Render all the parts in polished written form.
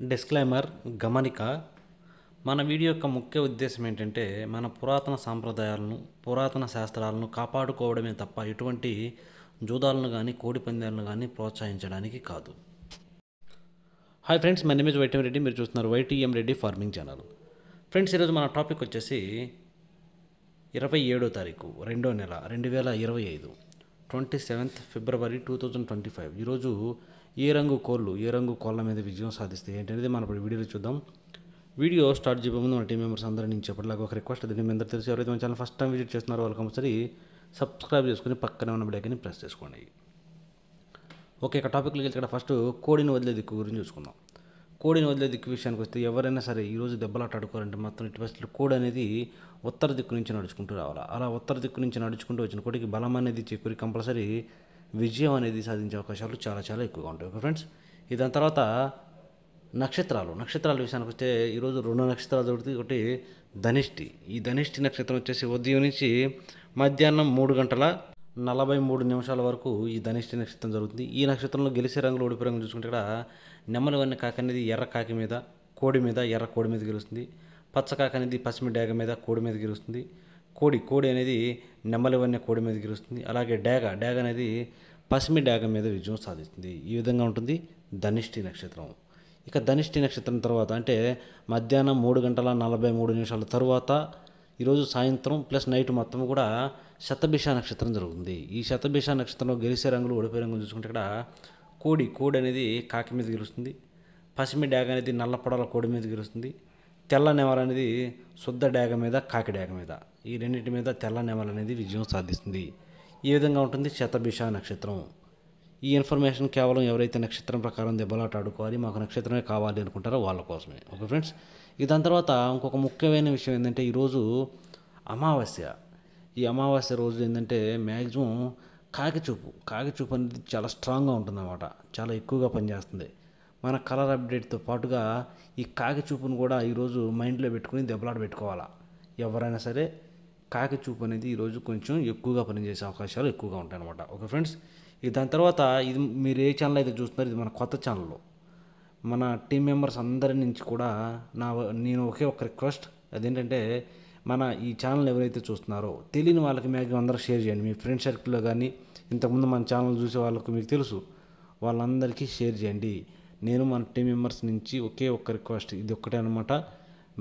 Disclaimer గమనిక మన video యొక్క ముఖ్య ఉద్దేశం ఏంటంటే మన పురాతన సాంప్రదాయాలను పురాతన శాస్త్రాలను కాపాడుకోవడమే తప్ప ఎటువంటి జూదాలను కానీ కోడి పందాలను కానీ ప్రోత్సహించడానికి కాదు. Hi friends, my name is YTM Reddy. మీరు చూస్తున్నారు YTM Reddy farming channel. Friends, ఈరోజు మన టాపిక్ వచ్చేసి 27వ తారీఖు 2వ నెల 2025 27th February 2025. ఈరోజు ఏ రంగు కోళ్ళ మీద విజయం సాధిస్తాయి ఏంటనేది మనం ఇప్పుడు వీడియోలో చూద్దాం. వీడియో స్టార్ట్ చేయబోయే ముందు మన టీం మెంబర్స్ అందరూ నుంచి చెప్పట్లాగా ఒక రిక్వెస్ట్. అది మీ అందరూ తెలిసి ఎవరైతే మన ఛానల్ ఫస్ట్ టైం విజిట్ చేస్తున్నారో వాళ్ళు కంపల్సరీ సబ్స్క్రైబ్ చేసుకుని పక్కనే ఉన్న బెల్ ఐకాన్ని ప్రెస్ చేసుకోండి. ఓకే, ఇక టాపిక్లోకి వెళ్తే ఫస్ట్ కోడిని వదిలే దిక్కు గురించి చూసుకుందాం. కోడిని వదిలే దిక్కు విషయానికి వస్తే ఎవరైనా సరే ఈరోజు దెబ్బలాట ఆడుకోవాలంటే మాత్రం ఇటు పరిస్థితులు కోడి అనేది ఉత్తర దిక్కు నుంచి నడుచుకుంటూ రావాలి. అలా ఉత్తర దిక్కు నుంచి నడుచుకుంటూ వచ్చిన కోడికి బలం అనేది చేకూరి కంపల్సరీ విజయం అనేది సాధించే అవకాశాలు చాలా చాలా ఎక్కువగా ఉంటాయి. ఓకే ఫ్రెండ్స్, దాని తర్వాత నక్షత్రాల విషయానికి వస్తే ఈరోజు 2 నక్షత్రాలు దొరుకుతాయి. ఒకటి ధనిష్టి. ఈ ధనిష్టి నక్షత్రం వచ్చేసి ఉదయం నుంచి మధ్యాహ్నం 3:43 వరకు ఈ ధనిష్టి నక్షత్రం జరుగుతుంది. ఈ నక్షత్రంలో గెలిచే రంగులు ఓడిపే రంగులు చూసుకుంటే ఇక్కడ నెమలి వన్నె కాకి అనేది ఎర్ర కాకి మీద కోడి మీద ఎర్ర కోడి మీద గెలుస్తుంది. పచ్చ కాకి అనేది పసిమి డేగ మీద కోడి మీద గెలుస్తుంది. కోడి అనేది నెమలి వన్నె కోడి మీద గెలుస్తుంది. అలాగే డేగ అనేది పసిమి డేగ మీద విజయం సాధిస్తుంది. ఈ విధంగా ఉంటుంది ధనిష్టి నక్షత్రం. ఇక ధనిష్టి నక్షత్రం తర్వాత అంటే మధ్యాహ్నం 3:43 తర్వాత ఈరోజు సాయంత్రం ప్లస్ నైట్ మొత్తం కూడా శతభిష నక్షత్రం జరుగుతుంది. ఈ శతభిష నక్షత్రంలో గెలిచే రంగులు ఓడిపోయే రంగులు చూసుకుంటే ఇక్కడ కోడి అనేది కాకి మీద గెలుస్తుంది. పసిమి డేగ అనేది నల్ల పొడల కోడి మీద గెలుస్తుంది. తెల్ల నెమల అనేది శుద్ధ డేగ మీద కాకి డేగ మీద, ఈ రెండింటి మీద తెల్ల నెమల అనేది విజయం సాధిస్తుంది. ఈ విధంగా ఉంటుంది శతభిష నక్షత్రం. ఈ ఇన్ఫర్మేషన్ కేవలం ఎవరైతే నక్షత్రం ప్రకారం దెబ్బలాట ఆడుకోవాలి, మాకు నక్షత్రమే కావాలి అనుకుంటారో వాళ్ళ కోసమే. ఓకే ఫ్రెండ్స్, దాని తర్వాత ఇంకొక ముఖ్యమైన విషయం ఏంటంటే ఈరోజు అమావాస్య. ఈ అమావాస్య రోజు ఏంటంటే మ్యాక్సిమం కాకి చూపు అనేది చాలా స్ట్రాంగ్గా ఉంటుందన్నమాట. చాలా ఎక్కువగా పనిచేస్తుంది. మన కలర్ అప్డేట్తో పాటుగా ఈ కాకి చూపును కూడా ఈరోజు మైండ్లో పెట్టుకుని దెబ్బలాట పెట్టుకోవాలా. ఎవరైనా సరే కాకి చూపు అనేది ఈరోజు కొంచెం ఎక్కువగా పనిచేసే అవకాశాలు ఎక్కువగా ఉంటాయి అన్నమాట. ఓకే ఫ్రెండ్స్, దాని తర్వాత ఇది మీరు ఏ ఛానల్ అయితే చూస్తున్నారు, ఇది మన కొత్త ఛానల్లో మన టీం మెంబర్స్ అందరి నుంచి కూడా నేను ఒకే ఒక రిక్వెస్ట్. అదేంటంటే మన ఈ ఛానల్ ఎవరైతే చూస్తున్నారో తెలియని వాళ్ళకి మ్యాక్సిమం అందరూ షేర్ చేయండి. మీ ఫ్రెండ్ సర్కిల్లో కానీ ఇంతకుముందు మన ఛానల్ చూసే వాళ్ళకు మీకు తెలుసు, వాళ్ళందరికీ షేర్ చేయండి. నేను మన టీం మెంబర్స్ నుంచి ఒకే ఒక్క రిక్వెస్ట్, ఇది ఒక్కటే అనమాట.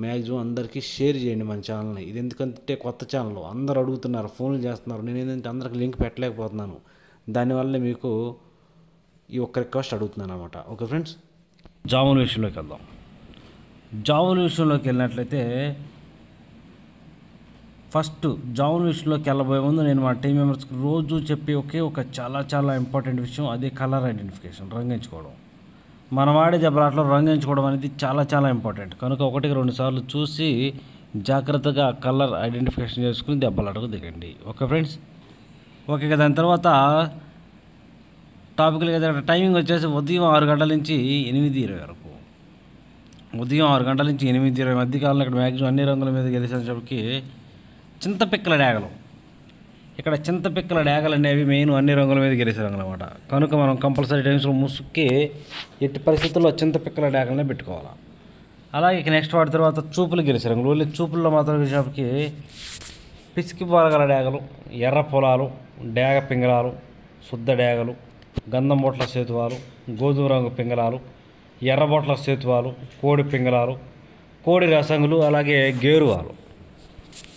మ్యాక్సిమం అందరికీ షేర్ చేయండి మన ఛానల్ని. ఇది ఎందుకంటే కొత్త ఛానల్, అందరూ అడుగుతున్నారు, ఫోన్లు చేస్తున్నారు. నేను ఏంటంటే అందరికి లింక్ పెట్టలేకపోతున్నాను. దానివల్ల మీకు ఈ ఒక్క రిక్వెస్ట్ అడుగుతున్నాను అనమాట. ఓకే ఫ్రెండ్స్, జాముల విషయంలోకి వెళ్దాం. జాముల విషయంలోకి వెళ్ళినట్లయితే ఫస్ట్ జాముల విషయంలోకి వెళ్ళబోయే ముందు నేను మా టీం మెంబర్స్కి రోజు చెప్పే ఒక చాలా చాలా ఇంపార్టెంట్ విషయం, అదే కలర్ ఐడెంటిఫికేషన్, రంగించుకోవడం. మన వాడే దెబ్బలాటలో రంగించుకోవడం అనేది చాలా చాలా ఇంపార్టెంట్. కనుక 1-2 సార్లు చూసి జాగ్రత్తగా కలర్ ఐడెంటిఫికేషన్ చేసుకుని దెబ్బలాటకు దిగండి. Okay friends, okay. దాని తర్వాత టాపిక్లు కదా, టైమింగ్ వచ్చేసి ఉదయం 6 గంటల నుంచి 8:20 వరకు. ఉదయం 6 గంటల నుంచి 8:20 మధ్యకాలంలో ఇక్కడ మ్యాక్సిమం అన్ని రంగుల మీద గెలిచేసరికి చింతపిక్కల డేగలు. ఇక్కడ చింతపిక్కల డేగలు అనేవి మెయిన్ అన్ని రంగుల మీద గెలిచే రంగులు అనమాట. కనుక మనం కంపల్సరీ టైమ్స్లో ముసుక్కి ఎట్టి పరిస్థితుల్లో చింతపిక్కల డేగలనే పెట్టుకోవాలి. అలాగే ఇక నెక్స్ట్ వాటి తర్వాత చూపులు గెలిచే రంగులు. ఓన్లీ చూపుల్లో మాత్రం గెలిచేపటికి పిసికి పోరగల డేగలు, ఎర్ర పొలాలు, డేగ పింగళాలు, శుద్ధ డేగలు, గంధం బొట్ల సేతువాలు, గోధుమ రంగు పింగళాలు, ఎర్ర బొట్ల సేతువాలు, కోడి పింగళాలు, కోడి రసంగులు, అలాగే గేరువాలు,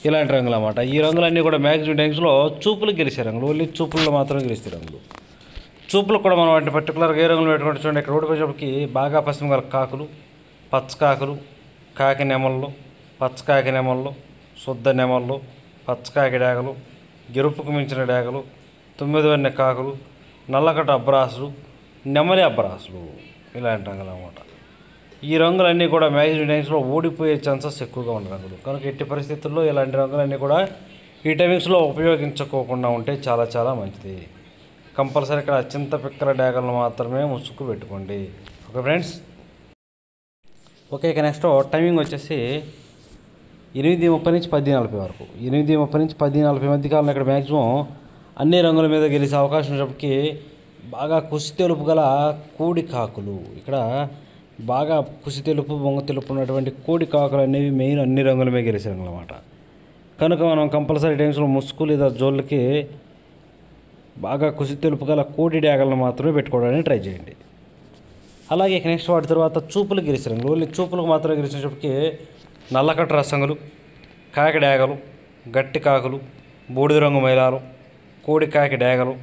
ఇలాంటి రంగులు అన్నమాట. ఈ రంగులన్నీ కూడా మ్యాక్సిమం టైమ్స్లో చూపులు గెలిచే రంగులు. ఓన్లీ చూపుల్లో మాత్రం గెలిచే రంగులు. చూపులు కూడా మనం వాటిని పర్టికులర్గా ఏ రంగులు పెట్టుకుంటే చూడండి. ఇక్కడ ఓడిపోయేటప్పటికి బాగా పశ్చిమ గల కాకులు, పచ్చకాకులు, కాకి నెమళ్ళు, పచ్చకాకి నెమళ్ళు, శుద్ధ నెమళ్ళు, పచ్చకాకి డేగలు, గెరుపుకు మించిన డేగలు, 9 వన్నె కాకులు, నల్లకట్ట అబ్బరాసులు, నెమలి అబ్బరాసులు, ఇలాంటి రంగులు అన్నమాట. ఈ రంగులన్నీ కూడా మ్యాక్సిమం టైమ్స్లో ఓడిపోయే ఛాన్సెస్ ఎక్కువగా ఉన్న రంగులు. కనుక ఎట్టి పరిస్థితుల్లో ఇలాంటి రంగులన్నీ కూడా ఈ టైమింగ్స్లో ఉపయోగించుకోకుండా ఉంటే చాలా చాలా మంచిది. కంపల్సరీ ఇక్కడ చింతపిక్కల డేగలను మాత్రమే ముసుగు పెట్టుకోండి. Okay friends, okay. ఇక నెక్స్ట్ టైమింగ్ వచ్చేసి 8:30 నుంచి 10:40 వరకు. 8:30 నుంచి 10:40 మధ్య కాలంలో ఇక్కడ మ్యాక్సిమం అన్ని రంగుల మీద గెలిచే అవకాశం ఉన్నప్పటికీ బాగా కుసి తెలుపు గల కోడి కాకులు, ఇక్కడ బాగా కుసి తెలుపు బొంగ తెలుపు ఉన్నటువంటి కోడి కాకులు అనేవి మెయిన్ అన్ని రంగులమే గెలిచే రంగులు అన్నమాట. కనుక మనం కంపల్సరీ టైమ్స్లో ముసుగు లేదా జోళ్ళకి బాగా కుసి తెలుపు గల కోడి డ్యాగలను మాత్రమే పెట్టుకోవడానికి ట్రై చేయండి. అలాగే నెక్స్ట్ వాటి తర్వాత చూపులు గెలిచే రంగులు, ఓన్లీ చూపులకు మాత్రమే గెలిచేటప్పటికి నల్లకట్ట రసంగులు, కాకి డ్యాగలు, గట్టి కాకులు, బూడిద రంగు మైలాలు, కోడి కాకి డ్యాగలు,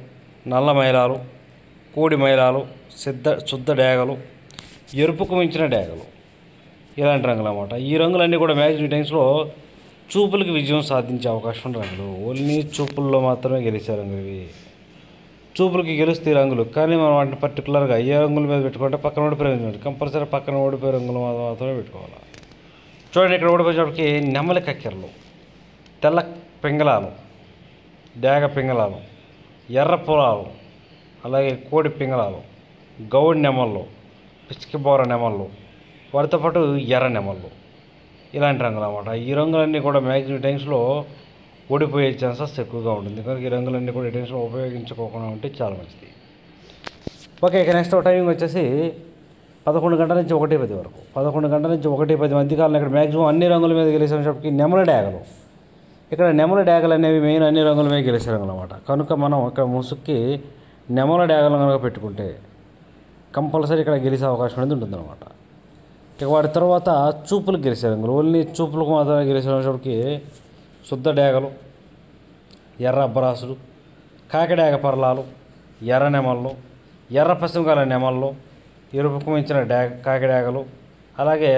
నల్ల మైలాలు, కోడి మైలాలు, శుద్ధ డ్యాగలు, ఎరుపుకు మించిన డ్యాగలు, ఇలాంటి రంగులు అన్నమాట. ఈ రంగులన్నీ కూడా మ్యాక్సిమం టైమ్స్లో చూపులకి విజయం సాధించే అవకాశం ఉన్న రంగులు. ఓన్లీ చూపుల్లో మాత్రమే గెలిచే రంగులు ఇవి. చూపులకి గెలుస్తాయి రంగులు, కానీ మనం వాటిని పర్టికులర్గా ఏ రంగుల మీద పెట్టుకుంటే పక్కన ఓడిపోయే రంగులు కంపల్సరీ పక్కన ఓడిపోయే రంగులు మాత్రమే పెట్టుకోవాలి. చూడండి, ఇక్కడ ఓడిపోయేటప్పటికి నెమలి కక్కెరలు, తెల్ల పింగళాలు, డ్యాగ పింగళాలు, ఎర్ర పొలాలు, అలాగే కోడి పింగళాలు, గౌడి నెమళ్ళు, పిచ్చికిబోర నెమళ్ళు, వాటితో పాటు ఎర్ర నెమళ్ళు, ఇలాంటి రంగులు అన్నమాట. ఈ రంగులన్నీ కూడా మ్యాక్సిమం టైమ్స్లో ఓడిపోయే ఛాన్సెస్ ఎక్కువగా ఉంటుంది. కనుక ఈ రంగులన్నీ కూడా ఈ టైమ్స్లో ఉపయోగించుకోకుండా ఉంటే చాలా మంచిది. ఓకే, ఇక నెక్స్ట్ టైమింగ్ వచ్చేసి 11 గంటల నుంచి 1:10 వరకు. 11 గంటల నుంచి 1:10 మధ్యకాలంలో ఇక్కడ మ్యాక్సిమం అన్ని రంగుల మీద గెలిచేటప్పటికి నెమల డ్యాగలు. ఇక్కడ నెమల డ్యాగలు అనేవి మెయిన్ అన్ని రంగుల మీద గెలిచే రంగులు అన్నమాట. కనుక మనం ఇక్కడ ముసుగుకి నెమల డ్యాగలు కనుక పెట్టుకుంటే కంపల్సరీ ఇక్కడ గెలిచే అవకాశం అనేది ఉంటుందన్నమాట. ఇక వాటి తర్వాత చూపులకు గెలిచే రంగులు, ఓన్లీ చూపులకు మాత్రమే గెలిచేటప్పటికి శుద్ధ డ్యాగలు, ఎర్ర అబ్బరాసులు, కాకి డ్యాగ పర్లాలు, ఎర్ర నెమళ్ళు, ఎర్ర పశ్చిమకాల నెమళ్ళు, ఎరుపుకు మించిన కాకి డ్యాగలు, అలాగే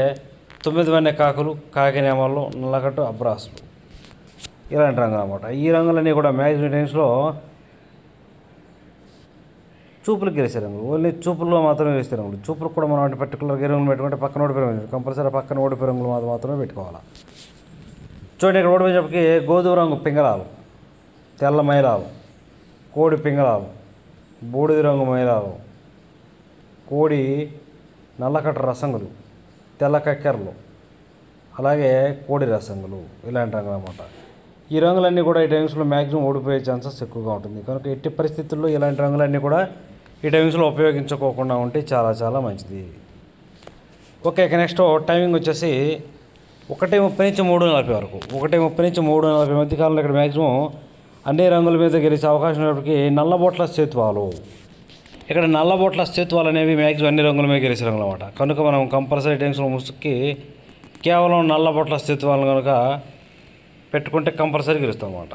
9 వన్నె కాకులు, కాకి నెమళ్ళు, నల్లకట్టు అబ్రాసులు, ఇలాంటి రంగులు అన్నమాట. ఈ రంగులన్నీ కూడా మ్యాక్సిమం టైమ్స్లో చూపులకు గెలిచే రంగులు, ఓన్లీ చూపుల్లో మాత్రమే గెలిచే రంగులు. చూపులకు కూడా మనం వాటి పర్టికులర్గా ఏ రంగులు పెట్టుకుంటే పక్కన ఓడిపోయే రంగులు కంపల్సరీ పక్కన ఓడిపోయే రంగులు మాత్రమే పెట్టుకోవాలి. చూడండి, ఇక్కడ ఓడిపోయేటప్పటికి గోధుమ రంగు పింగళాలు, తెల్ల మైలాలు, కోడి పింగళాలు, బూడిద రంగు మైలాలు, కోడి నల్లకట్ట రసంగులు, తెల్ల కక్కెరలు, అలాగే కోడి రసంగులు, ఇలాంటి రంగులు అన్నమాట. ఈ రంగులన్నీ కూడా ఈ టైమ్స్లో మ్యాక్సిమం ఓడిపోయే ఛాన్సెస్ ఎక్కువగా ఉంటుంది. కనుక ఎట్టి పరిస్థితుల్లో ఇలాంటి రంగులన్నీ కూడా ఈ టైమ్స్లో ఉపయోగించుకోకుండా ఉంటే చాలా చాలా మంచిది. ఓకే, ఇక నెక్స్ట్ టైమింగ్ వచ్చేసి 1:30 నుంచి 3:40 వరకు. 1:30 నుంచి 3:40 మధ్య కాలంలో ఇక్కడ మ్యాక్సిమం అన్ని రంగుల మీద గెలిచే అవకాశం ఉన్నప్పటికీ నల్లబొట్ల సేతువాలు. ఇక్కడ నల్లబొట్ల సేతువాలు అనేవి మ్యాక్సిమం అన్ని రంగుల మీద గెలిచే రంగులు అన్నమాట. కనుక మనం కంపల్సరీ టైమ్స్లో ముసుగుకి కేవలం నల్లబొట్ల సేతువాలను కనుక పెట్టుకుంటే కంపల్సరీ గెలుస్తాం అన్నమాట.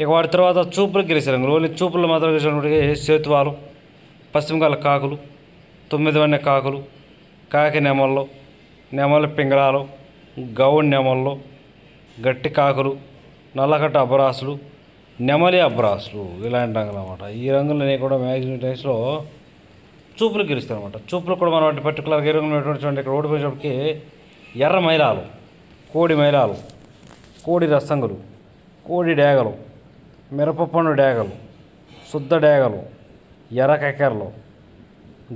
ఇక వాటి తర్వాత చూపులకు గెలిచే రంగులు, ఓన్లీ చూపులు మాత్రం గెలిచినప్పటికీ సేతువాలు, పశ్చిమకాల కాకులు, 9 వన్నె కాకులు, కాకి నెమళ్ళు, నెమలి పింగళాలు, గౌడి నెమళ్ళు, గట్టి కాకులు, నల్లకట్ట అబ్బరాసులు, నెమలి అబ్బరాసులు, ఇలాంటి రంగులు అన్నమాట. ఈ రంగులన్నీ కూడా మ్యాక్సిమం టైమ్స్లో చూపులు గెలుస్తాయి అన్నమాట. చూపులు కూడా మనం వాటి పర్టికులర్గా ఏ రంగులు చూడండి, ఇక్కడ ఓడిపోయేటప్పటికి ఎర్ర మైలాలు, కోడి మైలాలు, కోడి రసంగులు, కోడి డ్యాగలు, మిరపపండు డ్యాగలు, శుద్ధ డ్యాగలు, ఎర్ర కక్కెరలు,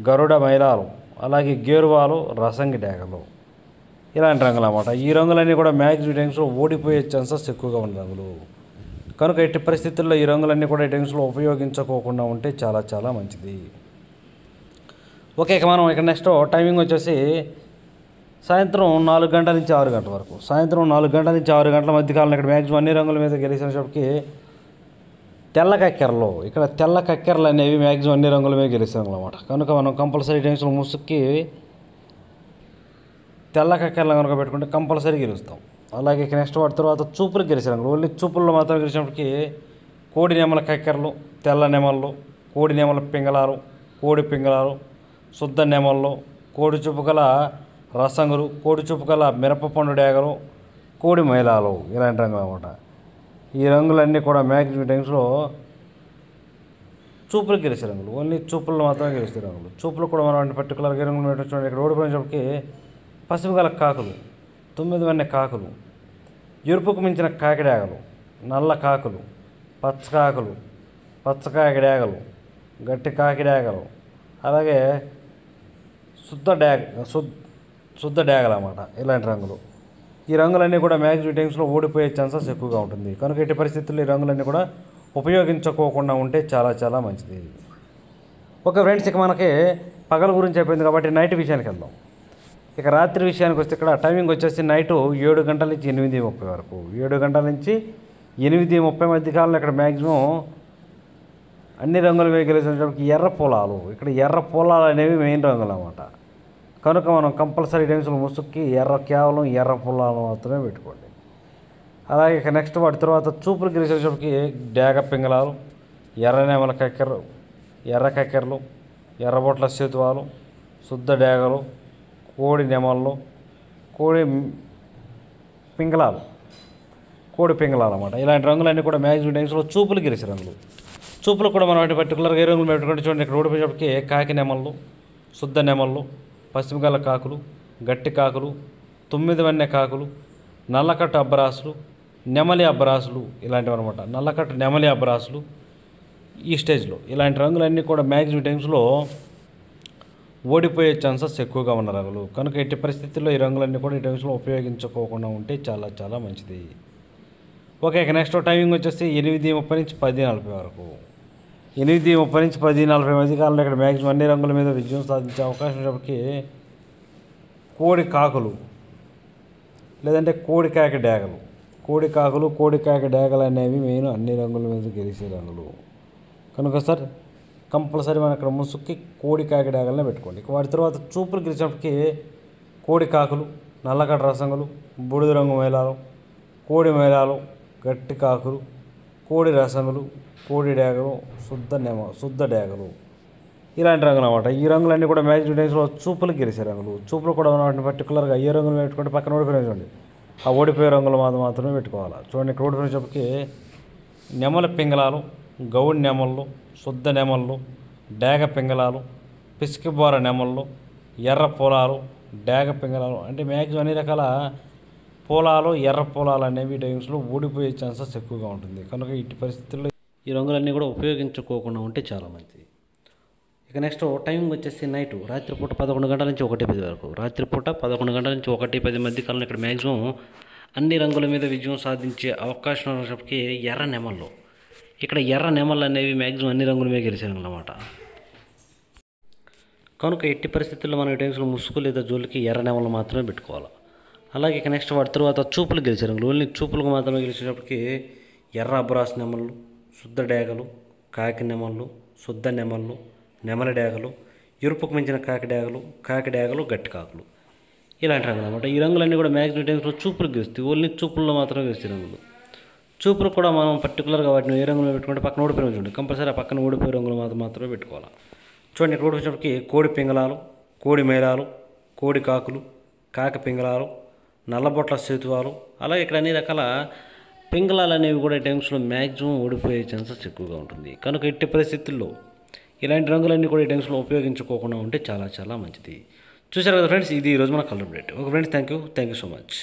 గరుడ మైలాలు, అలాగే గేరువాలు, రసంగి డ్యాగలు, ఇలాంటి రంగులు అన్నమాట. ఈ రంగులన్నీ కూడా మ్యాక్సిమం టైమ్స్లో ఓడిపోయే ఛాన్సెస్ ఎక్కువగా ఉన్న రంగులు. కనుక ఎట్టి పరిస్థితుల్లో ఈ రంగులన్నీ కూడా ఈ టైమ్స్లో ఉపయోగించుకోకుండా ఉంటే చాలా చాలా మంచిది. ఓకే, ఇక మనం ఇక్కడ నెక్స్ట్ టైమింగ్ వచ్చేసి సాయంత్రం 4 గంటల నుంచి 6 గంటల వరకు. సాయంత్రం 4 గంటల నుంచి 6 గంటల మధ్యకాలంలో ఇక్కడ మ్యాక్సిమం అన్ని రంగుల మీద గెలిచేటప్పటికి తెల్ల కక్కెరలు. ఇక్కడ తెల్ల కక్కెరలు అనేవి మ్యాక్సిమం అన్ని రంగుల మీద గెలిచే రంగులు అన్నమాట. కనుక మనం కంపల్సరీ టైమ్స్లో ముసుగుకి తెల్ల కక్కెరలు కనుక పెట్టుకుంటే కంపల్సరీ గెలుస్తాం. అలాగే నెక్స్ట్ వాటి తర్వాత చూపులకు గెలిచే రంగులు, ఓన్లీ చూపుల్లో మాత్రం గెలిచినప్పటికీ కోడి నెమల కక్కెరలు, తెల్ల నెమళ్ళు, కోడి నెమల పింగళాలు, కోడి పింగళాలు, శుద్ధ నెమళ్ళు, కోడి చూపు గల రసంగులు, కోడి చూపు గల మిరపపండు డ్యాగలు, కోడి మైలాలు, ఇలాంటి రంగులు అన్నమాట. ఈ రంగులన్నీ కూడా మ్యాక్సిమం టైమ్స్లో చూపులకు గెలిచే రంగులు, ఓన్లీ చూపుల్లో మాత్రమే గెలిచే రంగులు. చూపులు కూడా మనం పర్టికులర్గా రంగులు చూడండి, ఇక్కడ ఓడిపోయినప్పటికీ పశ్చిమకాల కాకులు, 9 వన్నె కాకులు, ఎరుపుకు మించిన కాకి డ్యాగలు, నల్ల కాకులు, పచ్చకాకులు, పచ్చకాకి డ్యాగలు, గట్టి కాకి డ్యాగలు, అలాగే శుద్ధ డ్యాగలు అన్నమాట. ఇలాంటి రంగులు. ఈ రంగులన్నీ కూడా మ్యాక్సిమం టైమ్స్లో ఓడిపోయే ఛాన్సెస్ ఎక్కువగా ఉంటుంది. కనుక ఎట్టి పరిస్థితుల్లో ఈ రంగులన్నీ కూడా ఉపయోగించుకోకుండా ఉంటే చాలా చాలా మంచిది. ఓకే ఫ్రెండ్స్, ఇక మనకి పగల గురించి అయిపోయింది కాబట్టి నైట్ విషయానికి వెళ్దాం. ఇక రాత్రి విషయానికి వస్తే ఇక్కడ టైమింగ్ వచ్చేసి నైటు 7 గంటల నుంచి 8:30 వరకు, 7 గంటల నుంచి 8:30 మధ్య కాలంలో ఇక్కడ మ్యాక్సిమం అన్ని రంగులు వేయగలిగినప్పటికీ ఎర్ర పొలాలు, ఇక్కడ ఎర్ర పొలాలు అనేవి మెయిన్ రంగులు అన్నమాట. కనుక మనం కంపల్సరీ టైమ్స్లో ముసుగుకి కేవలం ఎర్ర పొలాలు మాత్రమే పెట్టుకోండి. అలాగే ఇక నెక్స్ట్ వాటి తర్వాత చూపులు గెలిచేటప్పటికి డేగ పింగళాలు, ఎర్రనేమల కక్కెరలు, ఎర్ర కక్కెరలు, ఎర్రబొట్ల సేతువాలు, శుద్ధ డేగలు, కోడి నెమళ్ళు, కోడి పింగళాలు, కోడి పింగళాలు అన్నమాట. ఇలాంటి రంగులన్నీ కూడా మ్యాక్సిమం టైమ్స్లో చూపులు గెలిచే రంగులు. చూపులు కూడా మనం వాటి పర్టికులర్గా ఏ రంగులు పెట్టుకుంటే చూడండి. ఇక్కడ ఓడిపోయేటప్పటికి కాకి నెమళ్ళు, శుద్ధ నెమళ్ళు, పశ్చిమగల కాకులు, గట్టి కాకులు, 9 వన్నె కాకులు, నల్లకట్టు అబ్బరాసులు, నెమలి అబ్బరాసులు ఇలాంటివి అనమాట. నల్లకట్టు నెమలి అబ్బరాసులు ఈ స్టేజ్లో ఇలాంటి రంగులన్నీ కూడా మ్యాక్సిమం టైమ్స్లో ఓడిపోయే ఛాన్సెస్ ఎక్కువగా ఉన్న రంగులు. కనుక ఎట్టి పరిస్థితుల్లో ఈ రంగులన్నీ కూడా ఈ టైమ్స్లో ఉపయోగించుకోకుండా ఉంటే చాలా చాలా మంచిది. ఓకే, ఇక నెక్స్ట్ టైమింగ్ వచ్చేసి 8:30 నుంచి 10:40 వరకు. 8:30 నుంచి 10:40 మధ్య కాలంలో ఇక్కడ మ్యాక్సిమం అన్ని రంగుల మీద విజయం సాధించే అవకాశం ఉన్నప్పటికీ కోడి కాకులు లేదంటే కోడి కాకి డేగలు, కోడి కాకులు, కోడి కాకి డేగలు అనేవి మెయిన్ అన్ని రంగుల మీద గెలిచే రంగులు. కనుక సార్ కంపల్సరీ మనం ఇక్కడ ముసుక్కి కోడి కాకి డేగలనే పెట్టుకోండి. వాటి తర్వాత చూపులు గెలిచినప్పటికీ కోడి కాకులు, నల్లగడ్డ రసంగులు, బూడిద రంగు మేళాలు, కోడి మేళాలు, గట్టి కాకులు, కోడి రసంగులు, కోడి డేగలు, శుద్ధ డేగలు ఇలాంటి రంగులు అన్నమాట. ఈ రంగులన్నీ కూడా మ్యాక్సిమం టైమ్స్లో చూపులు గెలిచే రంగులు. చూపులు కూడా వాటిని పర్టికులర్గా ఏ రంగులు పెట్టుకుంటే పక్కన ఓడిపోయిన చూడండి, ఆ ఓడిపోయే రంగులు మాత్రమే పెట్టుకోవాలి. చూడండి ఇక్కడ ఓడిపోయినప్పటికీ నెమల పింగళాలు, గౌడి నెమళ్ళు, శుద్ధ నెమళ్ళు, డేగ పింగళాలు, పిసికిబోర నెమళ్ళు, ఎర్ర పొలాలు, డేగ పింగళాలు అంటే మ్యాక్సిమం అన్ని రకాల పొలాలు, ఎర్ర పొలాలు అనేవి టైమ్స్లో ఓడిపోయే ఛాన్సెస్ ఎక్కువగా ఉంటుంది. కనుక ఇట్టి పరిస్థితుల్లో ఈ రంగులన్నీ కూడా ఉపయోగించుకోకుండా ఉంటే చాలా మంచిది. ఇక నెక్స్ట్ టైమింగ్ వచ్చేసి నైటు రాత్రిపూట 11 గంటల నుంచి 1:10 వరకు. రాత్రిపూట 11 గంటల నుంచి 1:10 మధ్య కాలంలో ఇక్కడ మ్యాక్సిమం అన్ని రంగుల మీద విజయం సాధించే అవకాశం ఉన్నప్పటికీ ఎర్ర నెమళ్ళు, ఇక్కడ ఎర్ర నెమళ్ళు అనేవి మ్యాక్సిమం అన్ని రంగుల మీద గెలిచారు అన్నమాట. కనుక ఎట్టి పరిస్థితుల్లో మనం ఈ టైమ్స్లో ముసుగు లేదా జోలికి ఎర్ర నెమళ్ళు మాత్రమే పెట్టుకోవాలి. అలాగే ఇక నెక్స్ట్ వాటి తర్వాత చూపులు గెలిచే రంగులు, ఓన్లీ చూపులకు మాత్రమే గెలిచేటప్పటికి ఎర్ర అబ్రాస్ నెమళ్ళు, శుద్ధ డేగలు, కాకి నెమళ్ళు, శుద్ధ నెమళ్ళు, నెమలి డేగలు, ఎరుపుకు మించిన కాకి డేగలు, గట్టి కాకులు ఇలాంటి రంగులు అన్నమాట. ఈ రంగులన్నీ కూడా మ్యాక్సిమం టైమ్స్లో చూపులు గెలుస్తాయి, ఓన్లీ చూపుల్లో మాత్రమే గెలుస్తాయి రంగులు. చూపులు కూడా మనం పర్టికులర్గా వాటిని ఏ రంగులో పెట్టుకుంటే పక్కన ఓడిపోయిన చూడండి, కంపల్సరీ ఆ పక్కన ఓడిపోయే రంగులు మాత్రమే పెట్టుకోవాలి. చూడండి ఇక్కడ ఓడిపోయినప్పటికీ కోడి పింగళాలు, కోడి మేళాలు, కోడి కాకులు, కాకి పింగళాలు, నల్లబొట్ల సేతువాలు, అలాగే ఇక్కడ అన్ని రకాల పింగళాలు అనేవి కూడా ఈ టైమ్స్లో మ్యాక్సిమం ఓడిపోయే ఛాన్సెస్ ఎక్కువగా ఉంటుంది. కనుక ఎట్టి పరిస్థితుల్లో ఇలాంటి రంగులన్నీ కూడా ఈ టైమ్స్లో ఉపయోగించుకోకుండా ఉంటే చాలా చాలా మంచిది. చూసారు కదా ఫ్రెండ్స్, ఇది ఈరోజు మన colour update. Okay friends, thank you so much.